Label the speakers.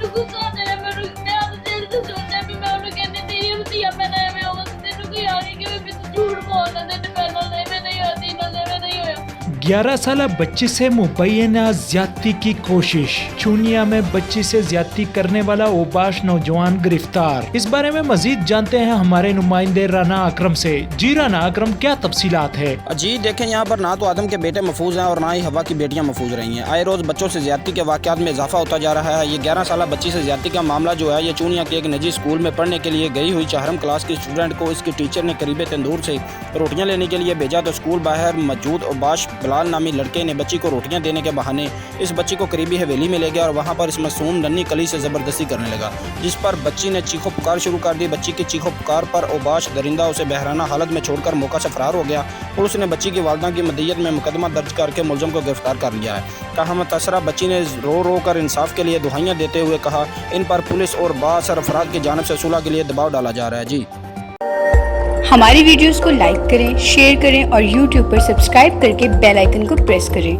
Speaker 1: ਮੈਨੂੰ ਗੁੱਸਾ ਆਇਆ, ਮੈਨੂੰ ਮੈਂ ਆਪਦੇ ਦਿਲ ਤੋਂ ਸੋਚਿਆ ਵੀ ਮੈਂ ਉਹਨੂੰ ਕਹਿੰਦੀ ਤੇਰੀ ਹੁੰਦੀਆਂ ਮੈਂ ਨਾ ਐਵੇਂ ਹੋਵਾਂ, ਤੈਨੂੰ ਕੀ ਆ ਗਈ ਕਿ ਮੈਨੂੰ ਝੂਠ ਬੋਲਣਾ ਤੇ ਪਹਿਲਾਂ ਐਵੇਂ ਨਹੀਂ ਆਦੀ ਨਾ ਐਵੇਂ नहीं होया।
Speaker 2: 11 साल बच्ची से मुबैना ज्यादती की कोशिश। चूनिया में बच्ची से ज्यादती करने वाला ओबाश नौजवान गिरफ्तार। इस बारे में मजीद जानते हैं हमारे नुमाइंदे राना अकरम से। जी राना अकरम, क्या तफसीलात है?
Speaker 3: जी देखें, यहाँ पर ना तो आदम के बेटे महफूज हैं और ना ही हवा की बेटियाँ महफूज रही हैं। आए रोज़ बच्चों से ज्यादती के वाक़यात में इजाफा होता जा रहा है। ये 11 साल बच्ची से ज्यादती का मामला जो है, ये चूनिया के एक निजी स्कूल में पढ़ने के लिए गई हुई 4वीं क्लास की स्टूडेंट को इसकी टीचर ने करीब तंदूर से रोटियाँ लेने के लिए भेजा तो स्कूल बाहर मौजूद ओबाश बिलाल नामी लड़के ने बच्ची को रोटियां देने के बहाने इस बच्ची को करीबी हवेली में ले गया और वहां पर इस मासूम नन्ही कली से ज़बरदस्ती करने लगा, जिस पर बच्ची ने चीखो पुकार शुरू कर दी। बच्ची की चीखो पुकार पर ओबाश दरिंदा उसे बहराना हालत में छोड़कर मौका से फरार हो गया। पुलिस ने बच्ची की वालदा की मदयत में मुकदमा दर्ज करके मुलज़म को गिरफ्तार कर लिया है। कहा मुतासरा बच्ची ने रो रो कर इंसाफ के लिए दुहाइयाँ देते हुए कहा इन पर पुलिस और बाअसर अफराद की जानिब से सुलह के लिए दबाव डाला जा रहा है। जी
Speaker 4: हमारी वीडियोस को लाइक करें, शेयर करें और YouTube पर सब्सक्राइब करके बेल आइकन को प्रेस करें।